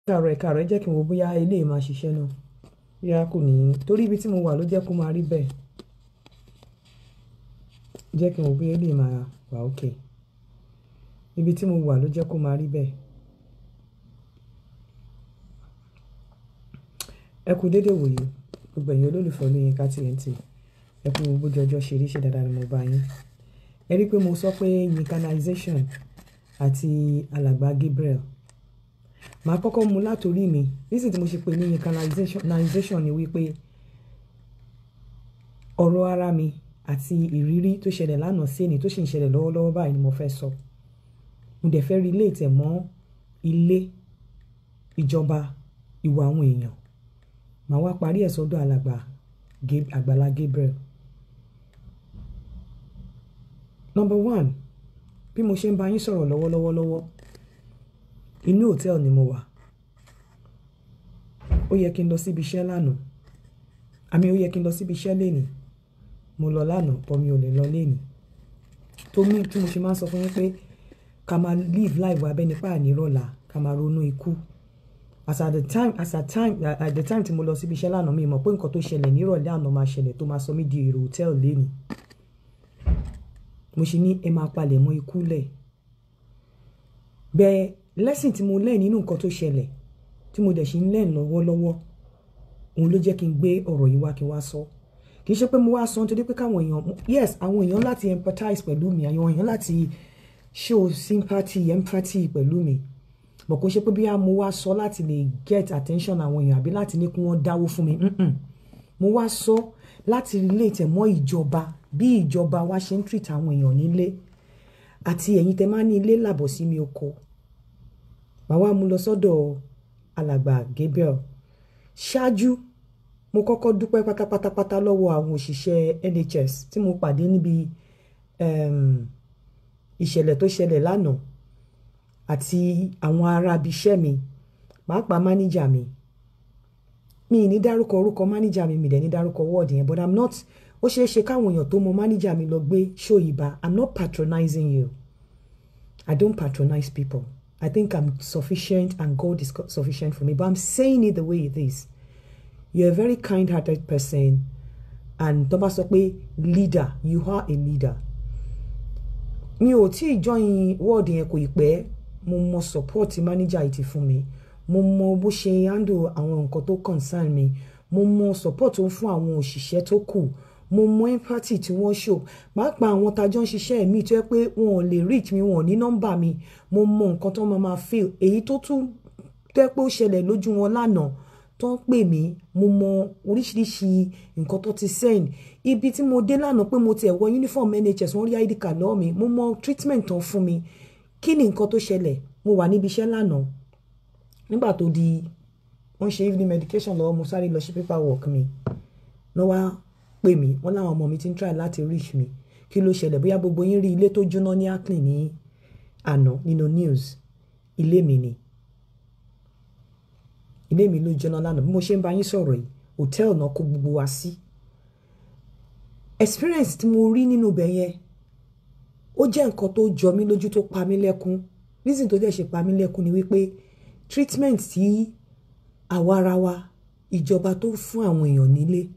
Kàrọ̀ ẹ jẹ́ kí n wo bóyá ilé máa ṣiṣẹ́ náà. Bóyá kò ní, torí ibi tí mo wà ló jẹ́ kó máa rí bẹ́ẹ̀. Jẹ́ kí n wo bóyá ilé máa wà okay. Ibi tí mo wà ló jẹ́ kó máa rí bẹ́ẹ̀. Ẹ kú dédé wòyí, gbogbo ẹ̀yin olólùfẹ́ Olóyinka TNT. Ẹ kú bójú ọjọ́ ṣe rí, ṣe dáadáa ni mo bá yín. Ẹ rí pé mo sọ pé Yinkanization àti Alàgbà Gabriel. Màá kọ́kọ́ mú látorí mi. Nísìnyí tí mo ṣe pé ní Yinkanization ni wípé ọ̀rọ̀ ara mi àti ìrírí tó ṣẹlẹ̀ lánàá sí èní tó sì ń ṣẹlẹ̀ lọ́wọ́lọ́wọ́ báyìí ni mo fẹ́ sọ. Mo dẹ̀ fẹ́ relate ẹ̀ mọ́ ilé, ìjọba, ìwà àwọn èèyàn. Màá wá parí ẹ̀ sọ́dọ̀ Àgbàlá Gabriel. Number one, bí mo ṣe ń bá yín sọ̀rọ̀ lọ́wọ́, inú hòtẹ́ẹ̀lì ni mo wà. Ó yẹ kí n lọ síbi iṣẹ́ lánàá. Ó yẹ kí n lọ síbi iṣẹ́ lénìí. Mo lọ lánàá, but mi ò lè lọ lénìí. Tó mí tí mo ṣe máa ń sọ fún yín pé ká máa live life wa bẹ́ẹ̀ nípa ànírọ̀lá, ká máa ronú ikú. At the time tí mo lọ síbi iṣẹ́ lánàá, mi mọ̀ pé nǹkan tó ṣẹlẹ̀ nírọ̀lẹ́ àná máa ṣẹlẹ̀ tó máa sọ mí di èrò hòtẹ́ẹ̀lì lénìí. Mo ṣe ní ẹ máa palẹ̀ mọ́ ikú lẹ̀. Bẹ́ẹ̀ lesson tí mo learn nínú nǹkan tó ṣẹlẹ̀, tí mo dẹ̀ ṣe ń learn lọ́wọ́lọ́wọ́, òun ló jẹ́ kí n gbé ọ̀rọ̀ yìí wá kí n wá sọ. Kì í ṣe pé mo wá sọ nítorí pé káwọn èèyàn, yes, àwọn èèyàn láti empathize pẹ̀lú mi, àwọn èèyàn láti show sympathy, empathy pẹ̀lú mi. But kò ṣe pé bí mo wá sọ láti lè get attention àwọn èèyàn àbí láti ní kí wọ́n dáwó fún mi. Mo wá sọ láti relate mọ́ ìjọba, bí ìjọba wa ṣe ń treat àwọn èèyàn nílé àti ẹ̀yin tẹ́ máa ní ilé làbọ̀ sí mi oko. Màá wá mú lọ sọ́dọ̀ Alàgbà Gabriel. Ṣáájú, mo kọ́kọ́ dúpẹ́ pátápátá lọ́wọ́ àwọn òṣìṣẹ́ NHS tí mo pàdé níbi ìṣẹ̀lẹ̀ tó ṣẹlẹ̀ lánàá àti àwọn ará ibi iṣẹ́ mi, pàápàá máníjà mi. Mi ní dárúkọ orúkọ máníjà mi dẹ̀ ní dárúkọ wọ́ọ̀dì yẹn, but I'm not, ó ṣeé ṣe káwọn èèyàn tó mọ máníjà mi lọ gbé show yìí bá. I'm not patronizing you. I don't patronize people. I think I'm sufficient and God is sufficient for me, but I'm saying it the way it is. You're a very kind-hearted person, and tó bá sọ pé leader, you are a leader. Mi ò tí join wọ́ọ̀dì yẹn kò ì pẹ́. Mo mọ support manager yìí ti fún mi. Mo mọ bó ṣe handle àwọn nǹkan tó concern mi. Mo mọ support tó ń fún àwọn òṣìṣẹ́ tó kù. Mo mọ empathy tí wọ́n show. Pàápàá àwọn tajọ́ ń ṣiṣẹ́ mi tó yẹ pé wọn ò lè reach mi, wọn ò ní nọ́mbà mi. Mo mọ nǹkan tó máa feel. Èyí tó tún tó yẹ pé ó ṣẹlẹ̀ lójú wọn lánàá tó ń pè mí. Mo mọ oríṣiríṣi nǹkan tó ti send. Ibi tí mo dé lánàá pé mo ti wọ uniform NHS, wọ́n rí ID card lọ́wọ́ mi. Mo mọ treatment tó ń fún mi. Kí ni nǹkan tó ṣẹlẹ̀? Mo wà níbi iṣẹ́ lánàá. Nígbà tó di wọ́n ṣe evening medication lọ́wọ́, mo sáré lọ ṣe paperwork mi. Wọ́n wá pè mí, wọ́n láwọn ọmọ mi ti ń try láti reach mi. Kí ló ṣẹlẹ̀? Bóyá gbogbo yín rí ilé tó jóná ní Acklin ní àná nínú news. Ilé mi ni. Ilé mi ló jóná lánàá. Bí mo ṣe ń bá yín sọ̀rọ̀ yìí, hòtẹ́ẹ̀lì náà kó gbogbo wa sí. Experience tí mo rí nínú ibẹ̀ yẹn, ó jẹ́ nǹkan tó jọ mí lójú tó pa mí lẹ́kún. Reason tó dẹ̀ ṣe pa mí lẹ́kún ni wípé treatment tí àwa ara wa, ìjọba tó fún àwọn èèyàn nílé.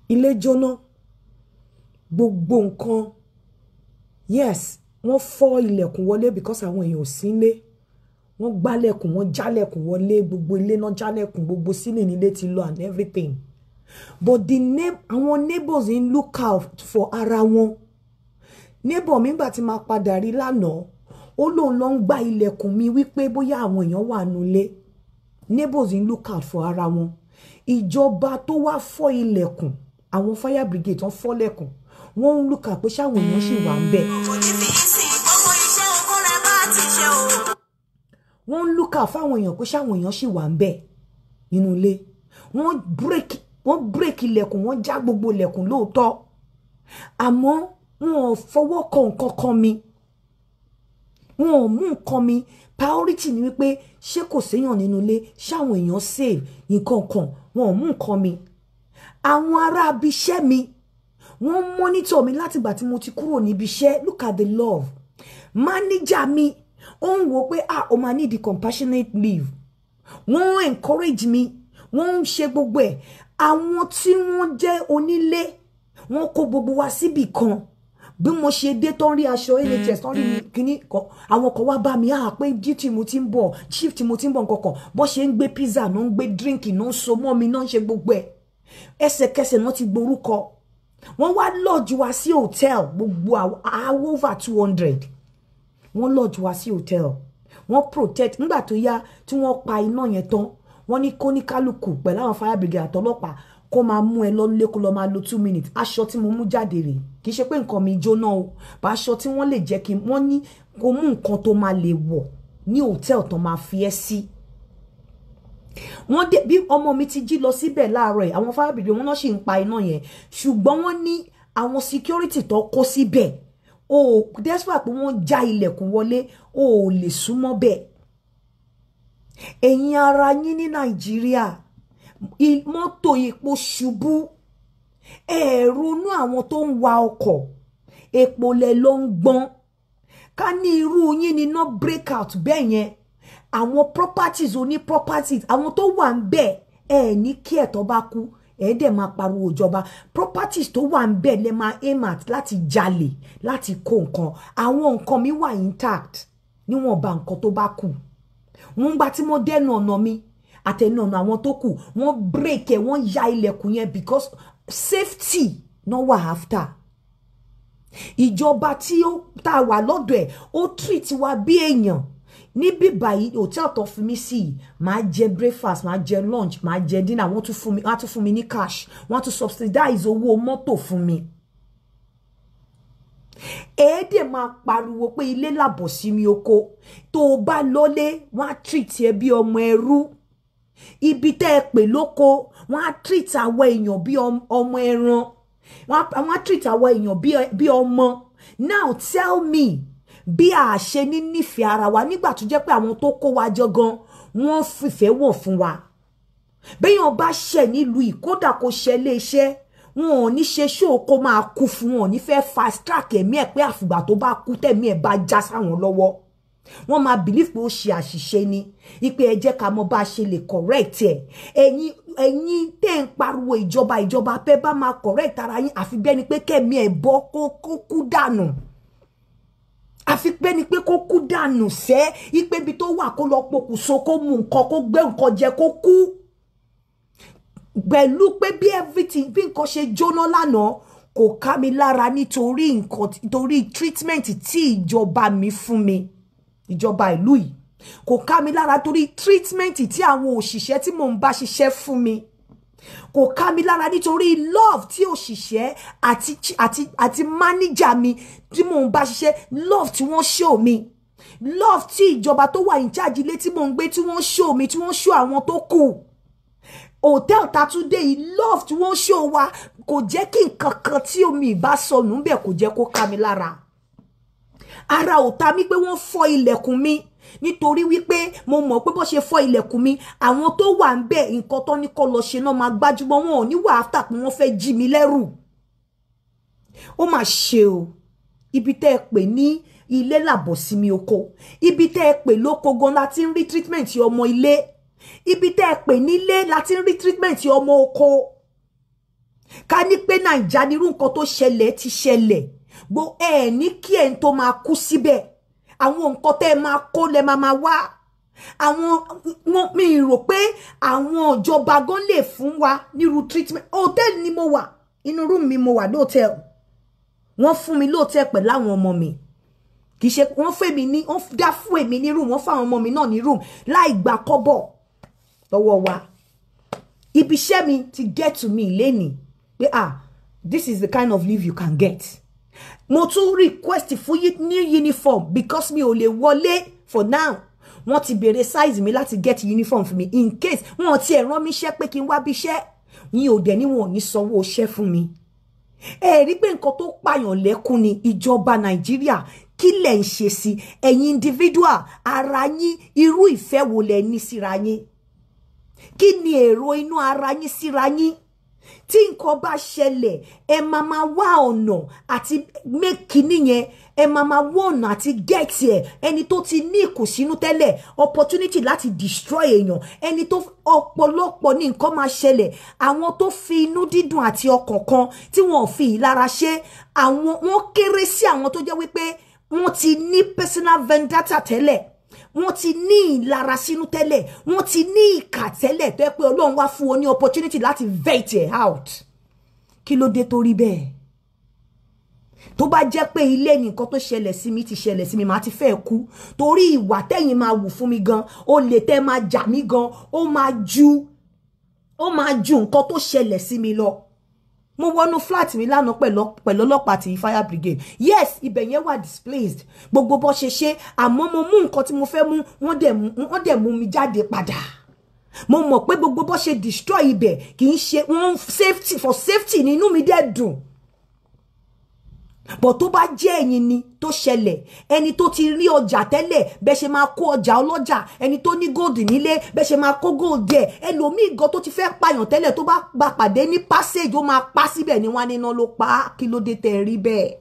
Ilé jóná, gbogbo nǹkan, yes, wọ́n fọ́ ilẹ̀kùn wọlé because àwọn èèyàn ò sí nílé. Wọ́n gbálẹ̀kùn, wọ́n jálẹ̀kùn wọlé, gbogbo ilé náà jálẹ̀kùn, gbogbo sílẹ̀ nílé ti lọ and everything. But àwọn neighbors in look out for ara wọn. Neighbor mi nígbà tí máa padà rí lánàá, ó lóun lọ ń gbá ilẹ̀kùn mi wípé bóyá àwọn èèyàn wà nulẹ̀. Neighbors in look out for ara wọn. Ìjọba tó wá fọ́ ilẹ̀kùn, àwọn fire brigade wọ́n fọ́ lẹ̀kùn. Wọ́n ń look out pé ṣáwọn èèyàn ṣì wà ńbẹ̀. Wọ́n ń look out fáwọn èèyàn pé ṣáwọn èèyàn ṣì wà ńbẹ̀ nínú ilé. Wọ́n break ilẹ̀kùn, wọ́n já gbogbo ilẹ̀kùn lóòótọ́. Àmọ́ wọn ò fọwọ́ kan nǹkan kan mi. Wọn ò mú nǹkan mi. Priority ni wípé ṣé kò séyàn nínú ilé, ṣáwọn èèyàn save nǹkan kan. Wọn ò mú nǹkan mi. Àwọn ará ibi iṣẹ́ mi, wọ́n monitor mi láti ìgbà tí mo ti kúrò níbi iṣẹ́. Look at the love. Manager mi, ó ń wò pé ó máa need the compassionate leave wọ́n encourage mi wọ́n ń ṣe gbogbo ẹ̀ àwọn tí wọ́n jẹ́ onílé wọ́n kó gbogbo wa síbì kan bí mo ṣe dé tán rí aṣọ NHS tán rí mi kíní kan àwọn kan wá bá mi pé duty mo ti ń bọ̀ shift mo ti ń bọ̀ nǹkankan bó ṣe ń gbé pizza náà ń gbé drink náà ń so mọ́ mi náà ń ṣe gbogbo ẹ̀ ẹsẹ̀kẹsẹ̀ náà ti gborúkọ wọ́n wá lodge wa sí hotel gbogbo over 200 wọ́n lodge wa sí hotel wọ́n protect nígbà tó yá tí wọ́n pa iná yẹn tán wọ́n ní kóníkálùkù pẹ̀lú àwọn fire brigade àtọlọ́pàá kó máa mú ẹ lọ́lé kó lọ máa lo 2 minutes aṣọ tí mo mú jáde rè kì í ṣe pé nǹkan mi jóná o bá aṣọ tí wọ́n lè jẹ́ kí wọ́n ní kó mú nǹkan tó máa lè wọ̀ ní hotel tó máa fi ẹ́ sí wọ́n dé bí ọmọ mi ti jí lọ síbẹ̀ láàárọ̀ ẹ̀ àwọn fire brigade wọ́n náà sì ń pa iná yẹn ṣùgbọ́n wọ́n ní àwọn security tó kó síbẹ̀ despite pé wọ́n já ilẹ̀kùn wọlé ò lè súnmọ́ bẹ́ẹ̀ ẹ̀yin ara yín ní Nàìjíríà mọ́tò epo ṣubú ronú àwọn tó ń wa ọkọ̀ epo lẹ ló ń gbọ́n ká ní irú yín ni no breakout bẹ́ẹ̀ yẹn àwọn properties oní properties àwọn tó wà ń bẹ̀ ní kí ẹ̀tọ́ bá kú dẹ̀ máa pariwo ìjọba properties tó wà ń bẹ̀ lẹ máa aim at láti jalè láti kó nǹkan àwọn nǹkan mi wà intact níwọ̀n bá nǹkan tó bá kù wọ́n gbà tí mo dẹ́nu ọ̀nà mi àtẹnu ọ̀nà àwọn tó kù wọ́n break ẹ̀ wọ́n ya ilẹ̀kùn yẹn because safety náà wà after ìjọba tí ó tá wà lọ́dọ̀ ẹ̀ ó treat wa bí èèyàn níbí báyìí hotel tó fi mí sí máa jẹ breakfast máa jẹ lunch máa jẹ dinner wọ́n tún fún mi ní cash wọ́n tún subsidize owó mọ́tò fún mi èdè máa pariwo pé ilé làbọ̀ sí mi oko tó bá lọ́lé wọ́n á treat ẹ bí ọmọ ẹrú ibi tẹ́ ẹ pè lóko wọ́n á treat àwọn èèyàn bí ọmọ ẹran wọ́n á treat àwọn èèyàn bí ọmọ now tell me bí a ṣe ní nífẹ̀ẹ́ ara wa nígbà tó jẹ́ pé àwọn tó kó wa jọ gan wọ́n fìfẹ́ wọ̀ fún wa béèyàn bá ṣẹ̀ nílùú yìí kódà kó ṣe iléeṣẹ́ wọn ò ní ṣe ṣó kó máa kú fún wọn ò ní fẹ́ fast track ẹ̀mí ẹ̀ pé àfìgbà tó bá kú tẹ̀mí ẹ̀ bá já sáwọn lọ́wọ́ wọ́n máa believe pé ó ṣe àṣìṣe ni ipe ẹ jẹ́ ká mọ̀ bá ṣe lè correct ẹ̀ ẹ̀yin tẹ́ ń pariwo ìjọba pé bá máa correct ara yín àfi bẹ́ẹ̀ ni pé kẹ́mi ẹ̀ bọ́ kó kú dànù àfi pé ni pé kó kú dànù sẹ́ ipe ibi tó wà kó lọ pokùnso kó mú nǹkan kó gbé nǹkan jẹ kó kú pẹ̀lú pé bí everything bí nǹkan ṣe jóná lánàá kò ká mi lára nítorí treatment tí ìjọba mi fún mi ìjọba ìlú yìí kò ká mi lára torí treatment tí àwọn òṣìṣẹ́ tí mò ń bá ṣiṣẹ́ fún mi kò ká mi lára nítorí love tí òṣìṣẹ́ àti manager mi tí mò ń bá ṣiṣẹ́ love tí wọ́n show mi love tí ìjọba tó wà in charge ilé tí mò ń gbé tí wọ́n show mi tí wọ́n show àwọn tó kù hotel Tatude yìí love tí wọ́n show wa kò jẹ́ kí nǹkan kan tí omi ìbá sọnù ń bẹ̀ kò jẹ́ kó ká mi lára ara ò ta mí pé wọ́n fọ́ ilẹ̀kùn mi nítorí wípé mo mọ̀ pé bó ṣe fọ́ ilẹ̀kùn mi àwọn tó wà ń bẹ̀ nǹkan tó ní kó lọ ṣe náà máa gbájúmọ́ wọn ò ní wà after pé wọ́n fẹ́ jí mi lẹ́rù ó mà ṣe o ibi tẹ́ ẹ pè ní ilé làbọ̀ sí mi oko ibi tẹ́ ẹ pè lóko gan láti ń rí treatment ọmọ ilé ibi tẹ́ ẹ pè nílé láti ń rí treatment ọmọ oko ká ní pé Naija nírú nǹkan tó ṣẹlẹ̀ ti ṣẹlẹ̀ gbo ní kí ẹ̀ ń tó máa kú síbẹ̀ àwọn nǹkan tẹ́ ẹ máa kó lẹ máa wá àwọn mi rò pé àwọn ìjọba gan lè fún wa nírú treatment hotel ni mo wà inú room mi mo wà lóòtẹ́ẹ̀lì wọ́n fún mi lóòtẹ́ẹ̀lì pẹ̀lú àwọn ọmọ mi kì í ṣe wọ́n fẹ́ mi ní wọ́n dá fún èmi ní room wọ́n fáwọn ọmọ mi náà ní room láì gba kọ́bọ̀ lọ́wọ́ wa ibi iṣẹ́ mi ti get to me lẹ́nìí pé this is the kind of leave you can get mo tún request fún new uniform because mi ò lè wọlé for now wọ́n ti bèrè size mi láti get uniform fún mi in case wọ́n ti rán mi iṣẹ́ pé kí n wá bí iṣẹ́ yín ò dẹ̀ ní wọn ò ní sanwó iṣẹ́ fún mi rí pé nǹkan tó pààyàn lẹ́kún ni ìjọba Nàìjíríà kí lẹ̀ ń ṣe sí ẹ̀yin individual ara yín irú ìfẹ́ wo lẹ ní síra yín kí ni èrò inú ara yín síra yín tí nǹkan bá ṣẹlẹ̀ ẹ máa wá ọ̀nà àti make kinní yẹn, ẹ máa wá ọ̀nà àti get ẹ̀. Ẹni tó ti ní ìkùnsínú tẹ́lẹ̀, opportunity láti destroy èèyàn, ẹni tó ọ̀pọ̀lọpọ̀ ní nǹkan máa ṣẹlẹ̀. Àwọn tó fi inú dídùn àti ọkàn kan tí wọ́n fi ìlara ṣe, àwọn wọ́n kéré sí àwọn tó jẹ́ wípé wọ́n ti ní personal vendetta tẹ́lẹ̀, wọ́n ti ní ìlara sínú tẹ́lẹ̀, wọ́n ti ní ìkà tẹ́lẹ̀ tó yẹ pé Ọlọ́run wá fún wọn ní opportunity láti vet it out. Kí ló dé tó rí bẹ́ẹ̀? Tó bá jẹ́ pé ilé nìkan tó ṣẹlẹ̀ sí mi ti ṣẹlẹ̀ sí mi, màá ti fẹ́ kú. Torí ìwà tẹ́yin máa wù fún mi gan, ó lè tẹ́ máa jà mí gan, ó máa ju nǹkan tó ṣẹlẹ̀ sí mi lọ. Mo wọnú flat mi lánàá pẹ̀lú ọlọ́pàá àti fire brigade. Yes, ibẹ̀ yẹn wà displaced. Gbogbo bó ṣe àmọ́ mo mú nǹkan tí mo fẹ́ mú, wọ́n dẹ̀ mú mi jáde padà. Mo mọ̀ pé gbogbo bó ṣe destroy ibẹ̀ kì í ṣe wọ́n safety ni, inú mi dẹ̀ dùn. But tó bá jẹ́ ẹ̀yin ni tó ṣẹlẹ̀, ẹni tó ti rí ọjà tẹ́lẹ̀, bẹ́ ṣe máa kó ọjà ọlọ́jà, ẹni tó ní gold nílé, bẹ́ ṣe máa kó gold dẹ̀, ẹlòmíì gan tó ti fẹ́ pààyàn tẹ́lẹ̀ tó bá bá pàdé ní passage ó máa pa síbẹ̀ ni wọ́n á níná ló pa á. Kí ló dé tẹ́ rí bẹ́ẹ̀?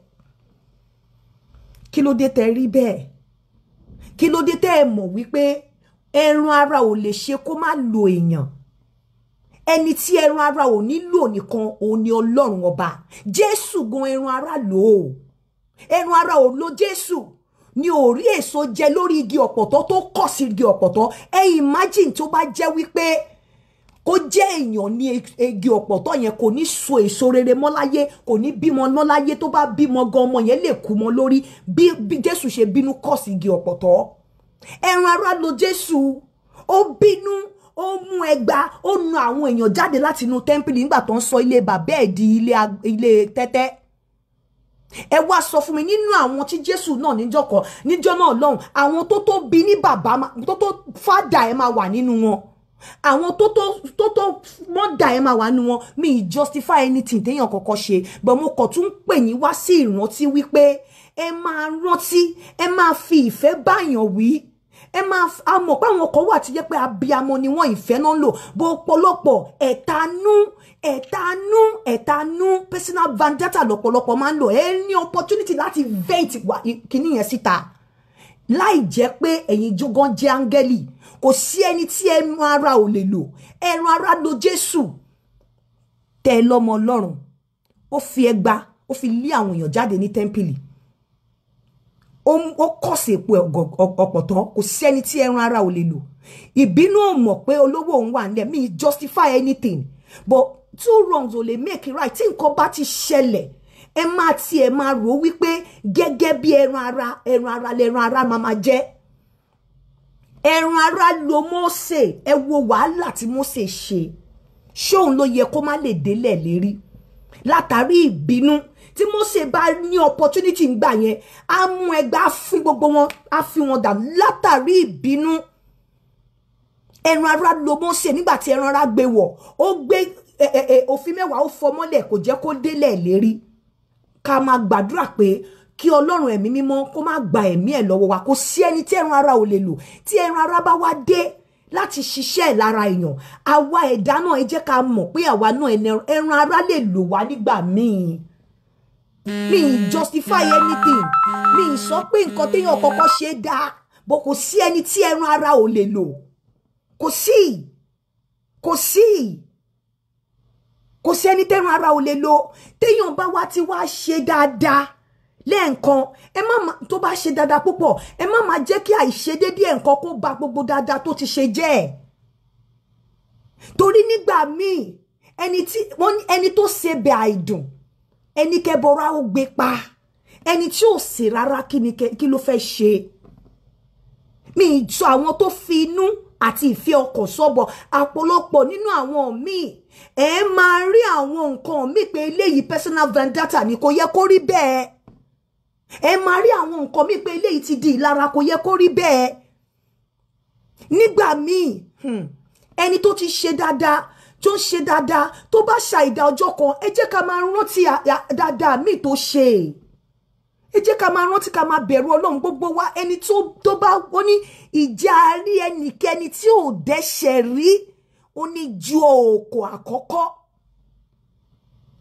Kí ló dé tẹ́ rí bẹ́ẹ̀? Kí ló dé tẹ́ ẹ mọ̀ wípé ẹran ara ò lè ṣe kó má lo èèyàn? Ẹni tí ẹran ara ò nílò nìkan òun ni Ọlọ́run ọba. Jésù gan ẹran ara lò ó. Ẹran ara ò lo Jésù ni ò rí èso jẹ lórí igi ọ̀pọ̀tọ́ tó kọ̀ sí igi ọ̀pọ̀tọ́. Imagine tó bá jẹ́ wípé kó jẹ́ èèyàn ní igi ọ̀pọ̀tọ́ yẹn kò ní so èso rere mọ́ láyé, kò ní bímọ mọ́ láyé. Tó bá bímọ gan ọmọ yẹn lè kú mọ́ lórí bí Jésù ṣe bínú kọ̀ sí igi ọ̀pọ̀tọ́. Ẹran ara lo Jésù, ó bínú, ó mú ẹgba, ó nu àwọn èèyàn jáde láti inú tẹ́ḿpìlì nígbà tó ń sọ ilé bàbá ẹ̀ di ilé tẹ́tẹ́. Ẹ wá sọ fún mi, nínú àwọn tí Jésù náà níjọ́ náà lọ́hùn, àwọn tó bí ní bàbá tó fádà ẹ máa wà nínú wọn, àwọn tó mọ́dà ẹ máa wà nínú wọn. Mi justify anything téèyàn kọ́kọ́ ṣe, but mo kàn tún pè yín wá sí ìrántí wípé ẹ máa rántí, ẹ máa fi ìfẹ́ báyàn wí. Ẹ máa mọ̀ pé àwọn kan wà tí jẹ́ pé abiyamọ ni wọ́n ìfẹ́ náà lò, bó ọ̀pọ̀lọpọ̀ ẹ̀tanú personal vendetta lọ́pọ̀lọpọ̀ máa ń lò. Ẹ ní opportunity láti vent kíní yẹn síta láì jẹ́ pé ẹ̀yin jogan jẹ́ áńgẹ́lì. Kò sí ẹni tí ẹran ara ò lè lò. Ẹran ara lo Jésù. Tẹ́ lọ́mọ Ọlọ́run, ó fi ẹgba, ó fi lé àwọn èèyàn jáde ní tẹ́ḿpìlì. Ó kọ̀ sí epo ọ̀pọ̀tọ́. Kò sí ẹni tí ẹran ara ò lè lò. Ìbínú ò mọ̀ pé olówó òun wà nílẹ̀. Mi justify anything, but two wrongs ò lè make it right. Tí nǹkan bá ti ṣẹlẹ̀, ẹ máa rò wípé gẹ́gẹ́ bí ẹran ara máa jẹ́. Ẹran ara lo Mósè. Ẹ wo wàhálà tí Mósè ṣe. Ṣóun ló yẹ kó má lè délẹ̀ lérí látàrí ìbínú. Tí Mósè bá ní opportunity ńgbà yẹn, á mú ẹgbàá fún gbogbo wọn, á fi wọn dà látàrí ìbínú. Ẹran ara lo Mósè nígbà tí ẹran ara gbé wọ̀, ó gbé òfin mẹ́wàá ó fọ́ mọ́lẹ̀, kò jẹ́ kó délẹ̀ lérí. Ká máa gbàdúrà pé kí Ọlọ́run ẹ̀mí mímọ́ kó má gba ẹ̀mí ẹ̀ lọ́wọ́ wa. Kò sí ẹni tí ẹran ara ò lè lò. Tí ẹran ara bá wá dé láti ṣiṣẹ́ lára èèyàn, àwa ẹ̀dá náà ẹ jẹ́ ká mọ̀ pé àwa náà ẹran ara lè lò wá nígbà míì. Mi justify anything. Mi sọ pé nǹkan téèyàn kọ́kọ́ ṣe dáa, bó kò sí ẹni tí ẹran ara ò lè lò. Kò sí ẹni tí ẹran ara ò lè lò. Téèyàn bá wá ti wá ṣe dáadáa lẹ́ẹ̀kan, tó bá ṣe dáadáa púpọ̀, ẹ má máa jẹ́ kí àìṣedédé ẹ̀ǹkan kó ba gbogbo dáadáa tó ti ṣe jẹ́. Torí nígbà míì ẹni tó ṣe bẹ àìdùn, ẹni kẹbọra ó gbé pa, ẹni tí ò ṣe rárá kí ló fẹ́ ṣe. Mi sọ àwọn tó fi inú àti ìfẹ́ ọkàn sọ́bọ̀. Àpọ̀lọpọ̀ nínú àwọn míì ẹ máa rí àwọn nǹkan míì pé eléyìí personal vendetta ni, kò yẹ kó rí bẹ́ẹ̀. Ẹ máa rí àwọn nǹkan míì pé eléyìí ti di ìlara, kò yẹ kó rí bẹ́ẹ̀. Nígbà míì ẹni tó ti ṣe dáadáa, tó ń ṣe dáadáa, tó bá ṣàìdá ọjọ́ kan, ẹ jẹ́ ká máa rántí dáadáa míì tó ṣe. Ẹ jẹ́ ká máa rántí, ká máa bẹ̀rù Ọlọ́run gbogbo wa. Ẹni tó bá ó ní ìjà rí ẹnikẹ́ni tí ò dẹ́ṣẹ̀ rí, ó ní ju òkò àkọ́kọ́.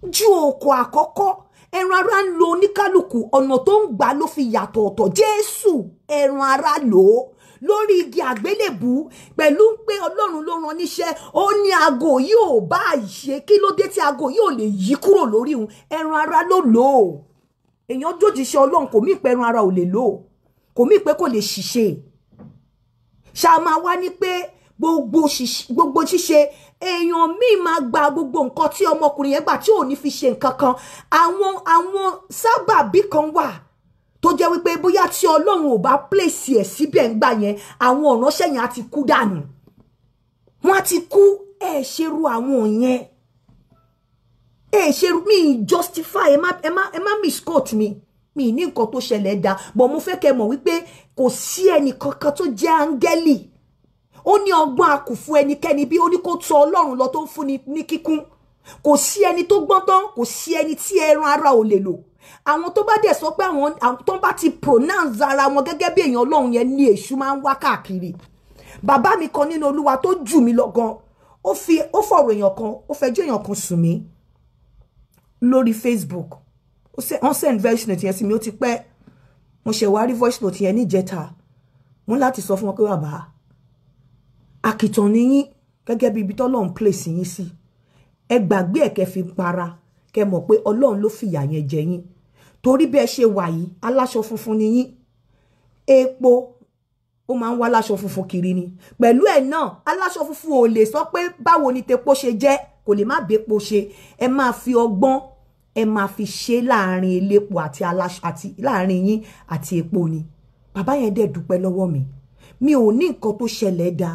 ju òkò àkọ́kọ́ ẹran ara ń lo oníkálùkù ọ̀nà tó ń gbà ló fi yàtọ̀ ọ̀tọ̀. Jésù ẹran ara lò ó lórí igi àgbélébù pẹ̀lú pé Ọlọ́run ló rán níṣẹ́. Ó ní aago yìí ò bá ṣe kí ló dé tí aago yìí ò lè yí kúrò lórí òun. Ẹran ara ló lò ó. Èèyàn jójìṣẹ́ Ọlọ́run kò mí pé ẹran ara ò lè lò ó, kò mí pé kò lè ṣiṣẹ́. Ṣá máa wá ní pé gbogbo ṣíṣe èèyàn míì máa gba gbogbo nǹkan tí ọmọkùnrin yẹn gbà tí ò ní fi ṣe nǹkan kan. Àwọn sábàbí kan wà tó jẹ́ wípé bóyá tí Ọlọ́run ò bá pèsè ẹ̀ síbẹ̀ ńgbà yẹn àwọn ọ̀ránṣẹ́ yẹn á ti kú dànù. Wọ́n á ti kú. Ẹ ṣerú àwọn yẹn. Ẹ ṣerú mi justify ẹ má misquote mi. Mi ní nǹkan tó ṣẹlẹ̀ dá, but mo fẹ́ kẹ́ mọ̀ wípé kò sí ẹnì kankan tó jẹ́ áńgẹ́lì. Ó ní ọgbọ́n àkùfù ẹnikẹ́ni bí ó ní kó tọ̀ Ọlọ́run lọ tó ń fún ní kíkún. Kò sí ẹni tó gbọ́n tán, kò sí ẹni tí ẹran ara ò lè lò. Àwọn tó bá dẹ̀ sọ pé àwọn tó bá ti pronounce ara wọn gẹ́gẹ́ bí èèyàn Ọlọ́run yẹn ní èṣù máa ń wá káàkiri. Bàbá mi kan nínú Olúwa tó jù mí lọ gan, ó fọ̀rọ̀ èèyàn kan, ó fẹjọ́ èèyàn kan sùn mí lórí Facebook. Wọ́n send voice note yẹn sí mi, ó ti pẹ́. Mo ṣe wá rí voice note yẹn níjẹta. Mo láti sọ fún wọn pé bàbá àkìtàn ni yín gẹ́gẹ́ bí ibi t'Ọlọ́run place yín sí. Ẹ gbàgbé ẹ̀ kẹ́ fi para, kẹ́ mọ̀ pé Ọlọ́run ló fìyà yẹn jẹ yín. Torí bí ẹ ṣe wà yìí, aláṣọ funfun ni yín. Epo ó máa ń wá aláṣọ funfun kiri ni. Pẹ̀lú ẹ̀ náà, aláṣọ funfun ò lè sọ pé báwo ni tepo ṣe jẹ́, kò lè má bepo ṣe. Ẹ máa fi ọgbọ́n, ẹ máa fi ṣe láàrin elépo àti aláṣọ àti láàrin yín àti epo ni. Bàbá yẹn dẹ̀ dúpẹ́ lọ́wọ́ mi. Mi ò ní nǹkan tó ṣẹlẹ̀ dá.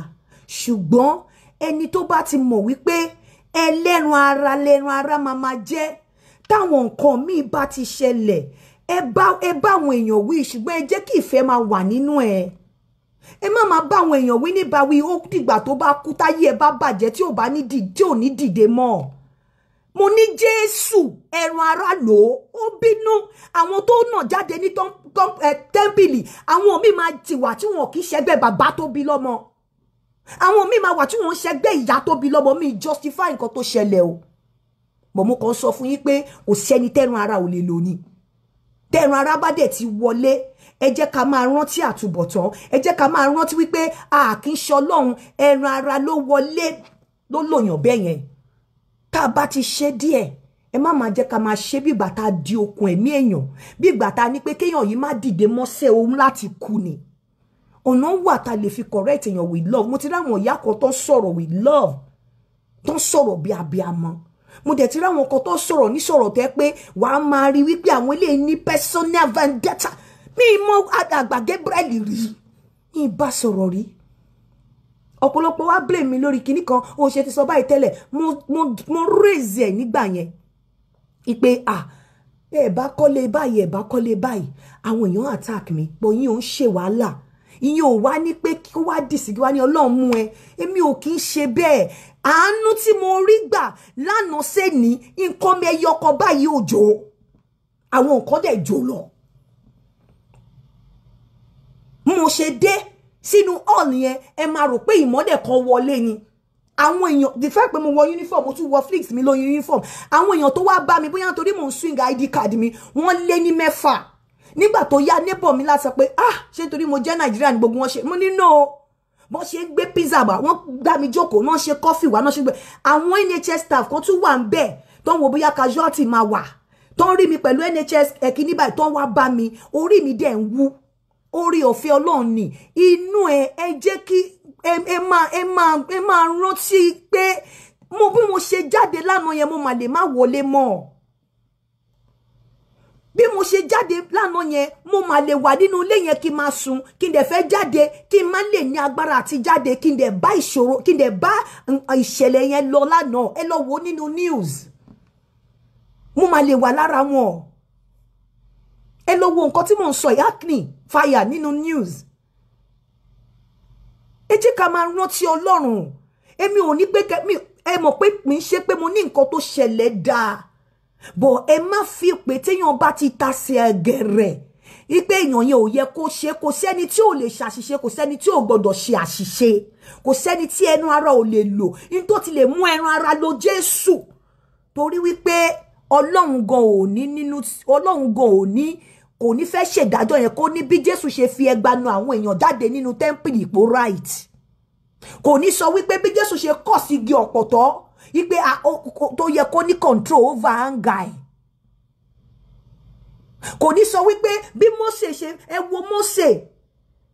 Ṣùgbọ́n ẹni tó bá ti mọ̀ wípé ẹlẹ́ran ara máa jẹ́, táwọn nǹkan míì bá ti ṣẹlẹ̀, ẹ bá àwọn èèyàn wí, ṣùgbọ́n ẹ jẹ́ kí ìfẹ́ máa wà nínú ẹ̀. Ẹ má máa bá àwọn èèyàn wí níbà wí ó dìgbà tó bá kú táyé ẹ bá bàjẹ́ tí ò ní dìde mọ́. Mo ní Jésù ẹran ara lò ó bínú. Àwọn tó nà jáde ní tẹ́ḿpìlì, àwọn míì máa tìwà tí wọn kì í ṣẹgbẹ́ bàbá tó bí lọ́mọ. Àwọn míì máa wà tí wọ́n ṣẹgbẹ́ ìyá tó bí lọ́mọ. Mi justify nǹkan tó ṣẹlẹ̀ o. Bọ̀ mo kàn sọ fún yín pé kò sẹ́ni tẹ́ran ara ò lè lò ní. Tẹ́ran ara bá dẹ̀ ti wọlé, ẹ jẹ́ ká máa rántí àtúbọ̀tán. Ẹ jẹ́ ká máa rántí wípé a kì í ṣe Ọlọ́run, ẹran ara ló wọlé ló lòyàn bẹ́ẹ̀ yẹn. Tá a bá ti ṣe díẹ̀, ẹ má máa jẹ́ ká máa ṣe bí ìgbà tá a di okùn ẹ̀mí èèyàn, bí ìgbà tá a ní pé kéèyàn yìí má dìde mọ́sẹ̀ òun láti kú ni. Ọ̀nà wà tá lè fi correct èèyàn with love. Mo ti ráwọn ìyá kan tó sọ̀rọ̀ with love, tó sọ̀rọ̀ bí abiyamọ. Mo dẹ̀ ti ráwọn kan tó sọ̀rọ̀ ní sọ̀rọ̀ tẹ́ pé wàá máa rí wípé àwọn eléyìí ní personal vendetta. Mi mọ àgbà Gabriel rí, ní bá sọ̀rọ̀ rí. Ọ̀pọ̀lọpọ̀ wá blame mi lórí kinní kan, ó ṣe ti sọ báyìí tẹ́lẹ̀. Mo raise ẹ̀ nígbà yẹn. Ipe ẹ bá kọ́lé báyìí, àwọn èèyàn attack mi, bọ̀ yín ò ń ṣe wàhálà. Ìyẹn ò wá ní pé kí wá dìsí kí wá ní Ọlọ́run mú ẹ. Èmi ò kì í ṣe bẹ́ẹ̀. Àánú tí mo rí gbà lánàá sẹ́ni nǹkan mi ẹyọ kan báyìí ò jò. Àwọn nǹkan dẹ̀ jò lọ. Mo ṣe dé sínú hall yẹn, ẹ máa rò pé ìmọ́lẹ̀ kan wọlé ni. Àwọn èèyàn, the fact pé mo wọ uniform, mo tún wọ flex mi lórí uniform. Àwọn èèyàn tó wá bá mi bóyá nítorí mo ń swing ID card mi, wọ́n lé ní 6. Nígbà tó yá neighbor mi láti sọ pé ṣé nítorí mo jẹ́ Nàìjíríà ní gbogbo wọn ṣe. Mo ní no. Bọ́n ṣe ń gbé pizza wá, wọ́n gbá mi jókòó, wọ́n ṣe coffee wá, wọ́n ṣe gbé. Àwọn NHS staff kan tún wà ńbẹ̀ tó ń wo bóyá casualty máa wà. Tó ń rí mi pẹ̀lú NHS ẹ̀kíní báyìí tó ń wá bá mi, orí mi dẹ̀ ń wú. Orí ọ̀fẹ́ Ọlọ́run ni. Inú ẹ jẹ́ kí ẹ máa rántí pé bí mo ṣe jáde lánàá yẹn mo mà lè má wọlé mọ́. Bí mo ṣe jáde lánàá yẹn mo mà lè wà nínú ilé yẹn kí n máa sùn, kí n dẹ̀ fẹ́ jáde, kí n má lè ní agbára àti jáde, kí n dẹ̀ bá ìṣòro, kí n dẹ̀ bá ìṣẹ̀lẹ̀ yẹn lọ lánàá. Ẹ lọ wò nínú news. Mo mà lè wà lára wọn. Ẹ lọ wo nǹkan tí mò ń sọ acne fire nínú news. Ẹ jẹ́ ká máa rántí Ọlọ́run. Èmi ò ní pé ẹ mọ̀ pé mi ṣe pé mo ní nǹkan tó ṣẹlẹ̀ dáa. But ẹ má fi pé téèyàn bá ti tasẹ̀ ẹ̀gẹ̀rẹ̀ ipe èèyàn yẹn ò yẹ kó ṣe, kò sẹ́ni tí ò lè ṣàṣìṣe, kò sẹ́ni tí ò gbọdọ̀ ṣe àṣìṣe, kò sẹ́ni tí ẹnu ara ò lè lò. Ní tó ti lè mú ẹran ara lò Jésù. Torí wípé Ọlọ́run gan ò ní nínú Ọlọ́run gan ò ní kò ní fẹ́ ṣèdájọ́ yẹn kó ní bí Jésù ṣe fi ẹgba nu àwọn èèyàn jáde nínú tẹ́ḿpìlì ipò right kò ní sọ wípé bí Jésù ṣe kọ̀ sí igi ọ̀pọ̀tọ́ wípé tó yẹ kó ní control over anger kò ní sọ wípé bí Mósè ṣe ẹ wo Mósè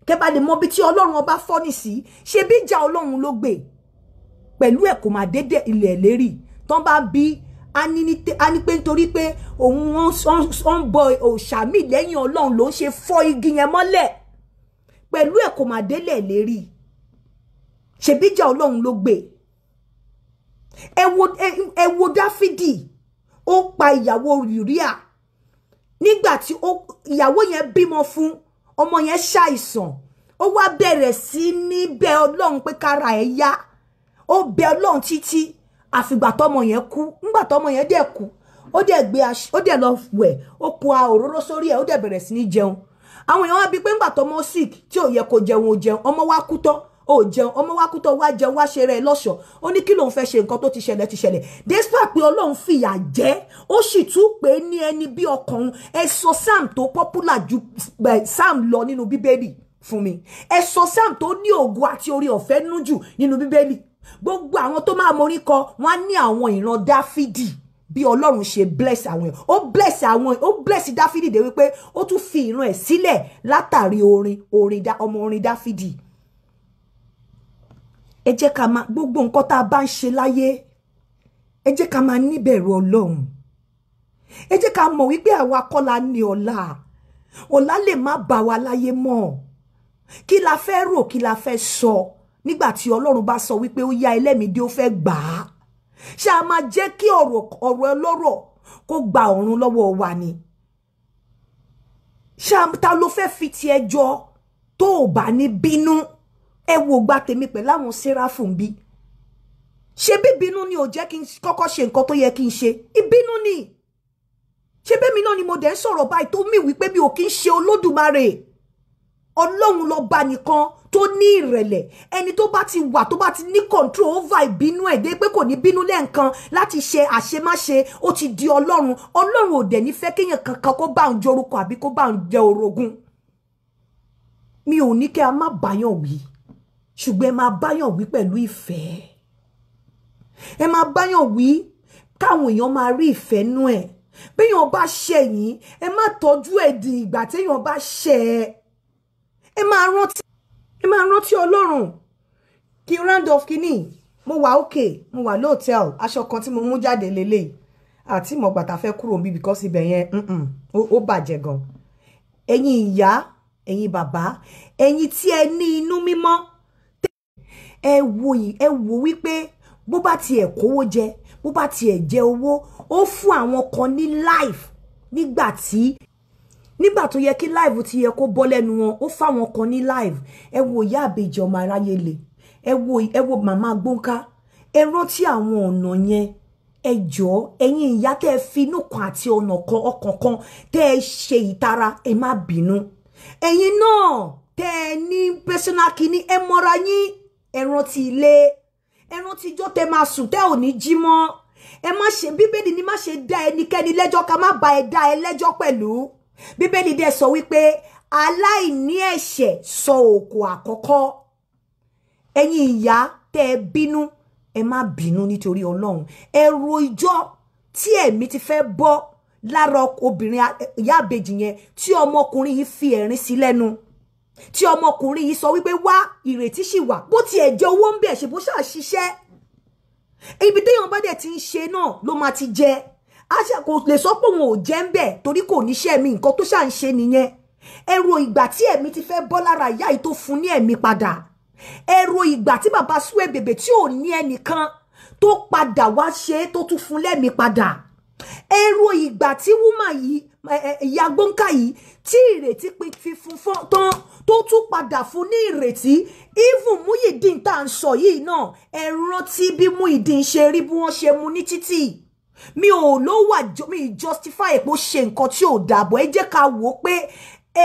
kẹ́bà lè mọ bí tí Ọlọ́run ọba fọ́nì sí ṣe bí ìjà Ọlọ́run ló gbé pẹ̀lú ẹ̀ kò má dédé ilẹ̀ lérí tán bá bí a ní pé nítorí pé òun wọ́n ń bọ òòṣà mi lẹ́yìn Ọlọ́run ló ń ṣe fọ́ igi yẹn mọ́lẹ̀ pẹ̀lú ẹ̀ kò má délẹ̀ lérí ṣe bí ìjà Ọlọ́run ló gbé ẹ wo Dáfídì ó pa ìyàwó Ùríà nígbà tí ìyàwó yẹn bímọ fún ọmọ yẹn ṣàìsàn ó wá bẹ̀rẹ̀ sí ní bẹ̀ Ọlọ́run pé kára ẹ̀ yá ó bẹ̀ Ọlọ́run títí àfìgbà tọ́mọ yẹn kú nígbà tọ́mọ yẹn dẹ̀ kú ó dẹ̀ lọ wẹ̀ ó po òróró sórí ẹ̀ ó dẹ̀ bẹ̀rẹ̀ sí ní jẹun àwọn èèyàn wá bí pé nígbà tọ́mọ sick tí ò yẹ kó jẹun ó jẹun ọmọ wá kú tán ó jẹun ọmọ wá kú tán wá jẹun wá ṣe rẹ̀ lọ́ṣọ̀ọ́ ó ní kí lòun fẹ́ ṣe nǹkan tó ti ṣẹlẹ̀ despite pé Ọlọ́run fìyà jẹ ó sì tún pé ní ẹni bí ọkàn ẹ sọ Sam tó popular ju Sam lọ nínú Bíbélì fún mi ẹ sọ Sam tó ní ògo àti orí ọ̀fẹ́ nú jù nínú Bíbélì gbogbo àwọn tó máa morí kọ wọ́n ní àwọn ìran Dáfídì bí Ọlọ́run ṣe bless àwọn ó bless Dáfídì dé wípé ó tún fi ìran ẹ̀ sílẹ̀ látàrí ọmọ orin Dáfídì ẹ jẹ́ ká máa gbogbo nǹkan tá a bá ń ṣe láyé ẹ jẹ́ ká máa níbẹ̀rù Ọlọ́run ẹ jẹ́ ká mọ̀ wípé àwa kọ́ la ní ọ̀la lè má bá wa láyé mọ́ kí la fẹ́ rò kí la fẹ́ sọ nígbà tí Ọlọ́run bá sọ wípé ó yá ẹlẹ́mìdé ó fẹ́ gbà á ṣé a máa jẹ́ kí ọ̀rọ̀ ọlọ́rọ̀ kó gba ọ̀run lọ́wọ́ wa ni ṣé ta ló fẹ́ fi ti ẹjọ́ tó ò bá ní bínú ẹ wo gba tèmi pẹ̀lú àwọn Séráfù ń bí ṣe bí bínú ni ò jẹ́ kí n kọ́kọ́ ṣe nǹkan tó yẹ kí n ṣe ìbínú ni ṣe bẹ́mi náà ni mo dẹ̀ ń sọ̀rọ̀ báyìí tó mì wípé mi ò kí ń ṣe Olódùmarè Ọlọ́run lọ́ba nìkan tó ní ìrẹ̀lẹ̀ ẹni tó bá ti wà tó bá ti ní control over ìbínú ẹ̀ dé pé kò ní bínú lẹ́ǹkan láti ṣe àṣemáṣe ó ti di Ọlọ́run ò dẹ̀ ní fẹ́ kéèyàn kankan kó bá ń jorúkọ àbí kó bá ń jẹ orogún mi ò ní kí a má báyàn wí ṣùgbọ́n ẹ máa báyàn wí pẹ̀lú ìfẹ́ ẹ máa báyàn wí káwọn èèyàn máa rí ìfẹ́ nú ẹ̀ béèyàn bá ṣẹ̀ yín ẹ má tọ́jú ẹ̀ di ìgbà téèyàn bá ṣẹ̀ ẹ máa rántí Ọlọ́run kí round off kínní mo wà okay mo wà lóòtẹ́ẹ̀lì aṣọ kan tí mo mú jáde lélẹ̀ àti mo gbàtà fẹ́ kúrò níbí because ibẹ̀ yẹn ó bàjẹ́ gan ẹ̀yin ìyá ẹ̀yin bàbá ẹ̀yin tí ẹ ní inú mímọ́ ẹ wo wípé bó bá tiẹ̀ kówó jẹ bó bá tiẹ̀ jẹ owó ó fún àwọn kan ní life nígbà tó yẹ kí live ti yẹ kó bọ́ lẹ́nu wọn ó fáwọn kan ní live ẹ wo ìyá àbèjì ọmọ aráyé le ẹ wo màmá gbóǹká ẹ rántí àwọn ọ̀nà yẹn ẹ jọ̀ọ́ ẹ̀yin ìyá tẹ́ ẹ fi inú kan àti ọ̀nà kan ọkàn kan tẹ́ ẹ ṣe ìtara ẹ má bínú ẹ̀yin náà tẹ́ ẹ ní personal kìíní ẹ mọ́ra yín ẹ rántí ilé ẹ rántí ijọ́ tẹ́ máa sùn tẹ́ ò ní jí mọ́ ẹ má ṣe Bíbélì ní má ṣe dá ẹnikẹ́ni lẹ́jọ́ ká má bá ẹ dá ẹ lẹ́jọ́ pẹ̀lú Bíbélì dẹ̀ sọ wípé aláìní ẹ̀ṣẹ̀ sọ òkò àkọ́kọ́ ẹ̀yin ìyá tẹ́ ẹ bínú ẹ má bínú nítorí Ọlọ́run ẹ ro ijọ́ tí ẹ̀mí ti fẹ́ bọ́ lára obìnrin ìyá àbèjì yẹn tí ọmọkùnrin yìí fi ẹ̀rín sí lẹ́nu tí ọmọkùnrin yìí sọ wípé wá ìrètí sì wà bó tiẹ̀ jẹ owó ń bẹ̀ ṣe bó ṣáà ṣiṣẹ́ ibi téèyàn bá dẹ̀ ti ń ṣe náà ló máa ti jẹ àṣà kò lè sọ pé òun ò jẹ́ ń bẹ̀ torí kò níṣẹ́ mi nǹkan tó ṣà ń ṣe nìyẹn ẹ ro ìgbà tí ẹ̀mí ti fẹ́ bọ́ lára ìyá yìí tó fún ní ẹ̀mí padà ẹ ro ìgbà tí bàbá Suebebe tí ò ní ẹnìkan tó padà wá ṣe é tó tún fún lẹ́mí padà ẹ ro ìgbà tí wúmà yìí ìyá gbóǹkà yìí tí ìrètí fífún tán tó tún padà fún ní ìrètí even Muyideen tá à ń sọ yìí náà ẹ rántí bí Muyideen ṣe rí bí wọ́n ṣe mú ní títì mi ò ló wà mi justify èpo ṣe nǹkan tí ò dàbọ̀ ẹ jẹ́ ká wò ó pé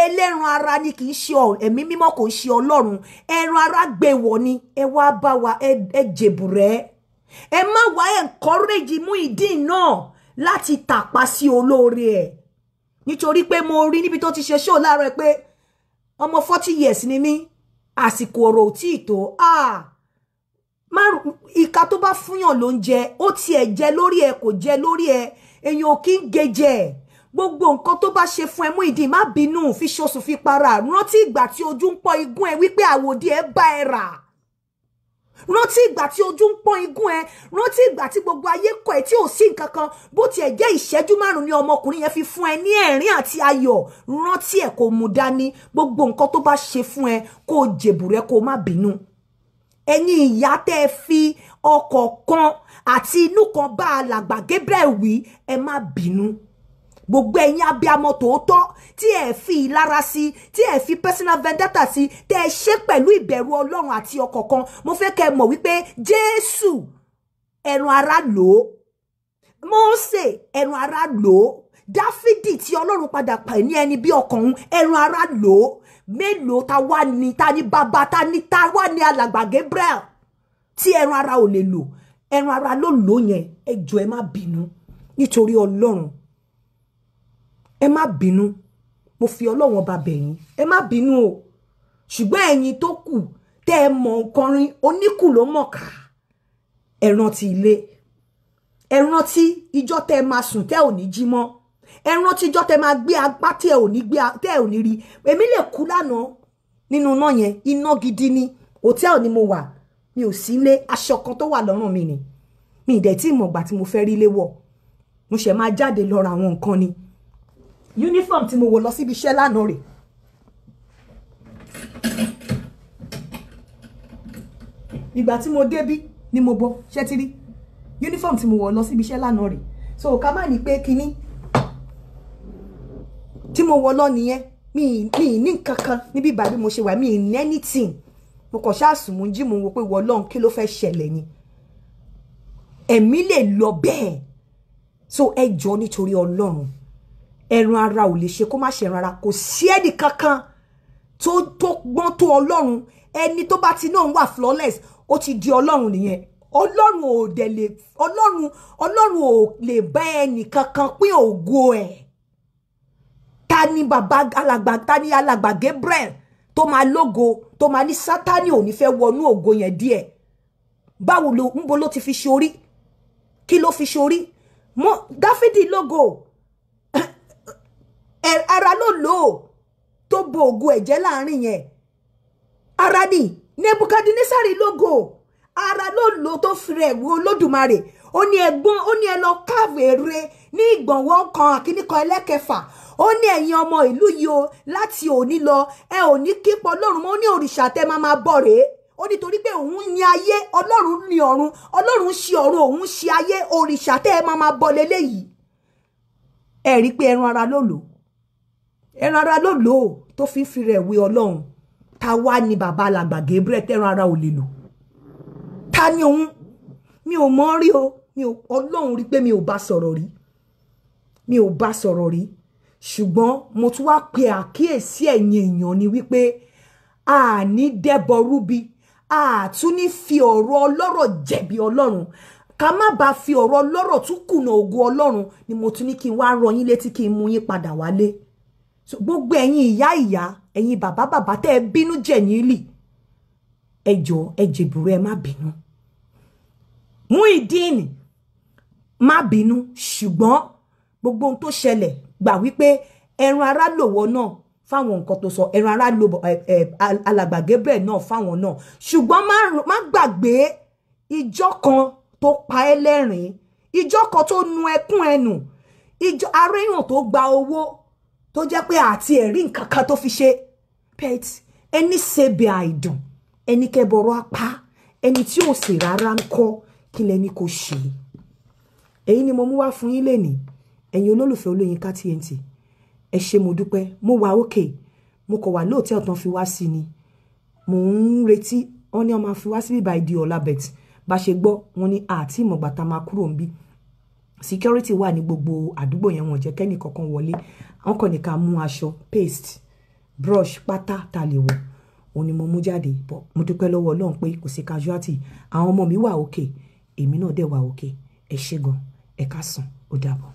ẹlẹ́ran ara ni kì í ṣe ẹ̀mí mímọ́ kò ṣe Ọlọ́run ẹran ara gbé wọ̀ ni ẹ wá bá wa ẹ jèbùrẹ́ ẹ má wá encourage Muyideen náà láti tàpá sí olóore ẹ̀ nítorí pé mo rí níbi tó ti ṣe show láàárọ̀ pé ọmọ 40 years ni mí àsìkò ọ̀rọ̀ ò tí ì tó ìka tó bá fúnyàn ló ń jẹ ó tiẹ̀ jẹ lórí ẹ kò jẹ lórí ẹ èèyàn ò kí ń gejẹ gbogbo nǹkan tó bá ṣe fún ẹ Muyideen má bínú fi ṣoṣù fi para rántí ìgbà tí ojú ń pọ́n igun ẹ wípé àwòdì ẹ bá ẹ rà rántí ìgbà tí ojú ń pọ́n igun ẹ rántí ìgbà tí gbogbo ayé kọ ẹ tí ò sí nǹkan kan bó tiẹ̀ jẹ́ ìṣẹ́jú márùn-ún ni ọmọkùnrin yẹn fi fún ẹ ní ẹ̀rín àti ayọ̀ rántí ẹ kó mú dání gbogbo nǹkan tó bá ṣe fún ẹ kó jèbùrẹ́ kó má bínú ẹ̀yin ìyá tẹ́ ẹ fi ọkọ̀ kan àti inú kan bá alàgbà Gabriel wí ẹ má bínú gbogbo ẹ̀yin abiyamọ tòótọ́ tí ẹ fi ìlara sí tí ẹ fi personal vendetta sí tẹ́ ẹ ṣe pẹ̀lú ìbẹ̀rù Ọlọ́run àti ọkọ̀ kan mo fẹ́ kẹ́ ẹ mọ̀ wípé Jésù ẹran ara lò ó Mósè ẹran ara lò ó Dáfídì tí Ọlọ́run padà pè ní ẹni bí ọkàn ẹran ara lò ó mélòó ta wá ní ta ní bàbá ta wá ní alàgbà Gabriel tí ẹran ara ò lè lò ẹran ara ló lò yẹn ẹ jọ̀ọ́ ẹ má bínú nítorí Ọlọ́run ẹ má bínú mo fi Ọlọ́run ọba bẹ̀ yín ẹ má bínú o ṣùgbọ́n ẹ̀yin tó kù tẹ́ ẹ mọ̀ nǹkanrin oníkù ló mọ̀ ká ẹ rántí ilé ẹ rántí ìjọ́ tẹ́ ẹ máa sùn tẹ́ ò ní jí mọ́ ẹ rántí ìjọ́ tẹ́ máa gbé agbá tẹ́ ò ní rí èmi lè kú lánàá nínú iná yẹn iná gidi ni hòtẹ́ẹ̀lì ni mo wà mi ò sí ilé aṣọ kan tó wà lọ́rùn mi ni mi ìdẹ̀ tí ìmọ̀gbà tí mo fẹ́ rí ilé wọ̀ mo ṣẹ̀ máa jáde lọ ra àwọn nǹkan ni uniform tí mo wọ̀ lọ síbi iṣẹ́ lánàá rẹ̀ ìgbà tí mo débí ni mo bọ́ ṣé ti rí uniform tí mo wọ̀ lọ síbi iṣẹ́ lánàá rẹ̀ so ká má ní pé kinní tí mo wọ̀ lọ nìyẹn mi ní nǹkan kan níbi ìbàdí mo ṣe wà mi ní anything mo kàn ṣáàsùn mo jí mo wò pé wọ́n lọ́hùn kí ló fẹ́ ṣẹlẹ̀ ni ẹ̀mí lè lọ bẹ́ẹ̀ so ẹ jọ̀ọ́ nítorí Ọlọ́run ẹran ara ò lè ṣe kó má ṣe ẹran ara kò sí ẹnì kankan tó gbọ́n tó Ọlọ́run ẹni tó bá ti náà wà flawless ó ti di Ọlọ́run nìyẹn Ọlọ́run ò lè bá ẹnì kankan pín ògo ẹ̀ ta ni bàbá alàgbà ta ni alàgbà Gabriel tó máa lógo tó máa ní Sátánì ò ní fẹ́ wọnú ògo yẹn díẹ̀ báwo ló ńbo ló ti fi ṣorí kí ló fi ṣorí Dáfídì lógo ara ló lò ó tó bo ògo ẹ̀jẹ̀ láàrin yẹn ara ni Nebukadnesari lógo ara ló lò tó fi rẹ̀ wo Olódùmarè ó ní ẹ̀gbọ́n ó ní ẹ lọ káwèrè ní ìgbọ̀nwọ́ kan àkíníkan ẹlẹ́kẹfà ó ní ẹ̀yin ọmọ ìlú yìí o láti òní lọ ẹ ò ní kípọ̀ Ọlọ́run mọ́ ó ní òrìṣà tẹ́ máa bọ̀ rèé ó ní torí pé òun ní ayé Ọlọ́run ní ọ̀run Ọlọ́run ṣe ọ̀run òun ṣe ayé òrìṣà tẹ́ máa bọ̀ lélẹ́yìí ẹ rí pé ẹran ara ló lò ẹran ara ló lò ó tó fi rẹ̀ wé Ọlọ́run ta wá ní bàbá alàgbà Gabriel tẹ́ran ara ò lè lò ta ni òun mi ò mọ̀ rí o Ọlọ́run rí pé mi ò bá sọ̀rọ̀ rí ṣùgbọ́n mo tún wá pe àkíyèsí ẹ̀yin èèyàn ni wípé a ní dẹ́bọ rúbi a tún ní fi ọ̀rọ̀ ọlọ́rọ̀ jẹ̀bi Ọlọ́run ká má bá fi ọ̀rọ̀ ọlọ́rọ̀ tún kùnà ògo Ọlọ́run ni mo tún ní kí n wá rọ yín létí kí n mú yín padà wálé so gbogbo ẹ̀yin ìyá ẹ̀yin bàbá tẹ́ ẹ bínú jẹ̀yìn lì ẹ jọ̀ọ́ ẹ jèbùrú ẹ má bínú Muyideen má bínú ṣùgbọ́n gbogbo ohun tó ṣẹlẹ̀ gbà wípé ẹran ara lòwọ́ náà fáwọn nǹkan tó sọ ẹran ara lò alàgbà Gabriel náà fáwọn náà ṣùgbọ́n má gbàgbé ìjọ kan tó pa ẹ́ lẹ́rìn ìjọ kan tó nu ẹkún ẹnu ìjọ aréyàn tó gba owó tó jẹ́ pé àti ẹ̀rí nǹkan kan tó fi ṣe pet ẹni ṣebè àìdùn ẹni kẹbọrọ apá ẹni tí ò sì rárá ń kọ́ kí lẹni kò ṣe èyí ni mo mú wá fún yín lénìí ẹ̀yin olólùfẹ́ Olóyinka TNT ẹ ṣé mo dúpẹ́ mo wà okay mo kọ̀ wà lóòtẹ́ẹ̀lì tán fi wá sí ni mo ń retí wọ́n ní wọ́n máa fi wá sí bíbá ìdí ọ̀la bet bá ṣe gbọ́ wọ́n ní àti ìmọ̀gbà tá máa kúrò ń bí security wà ní gbogbo àdúgbò yẹn wọ́n jẹ́ kẹ́nì kankan wọlé àwọn kan nìkan mú aṣọ paste brush pátá tá lè wọ̀ òun ni mo mú jáde bọ̀ mo dúpẹ́ lọ́wọ́ Ọlọ́run pé kò sí casualty àwọn ọmọ mi wà okay èmi náà dẹ̀ wà okay ẹ ṣé gan ẹ ká sàn. ó dàbọ̀.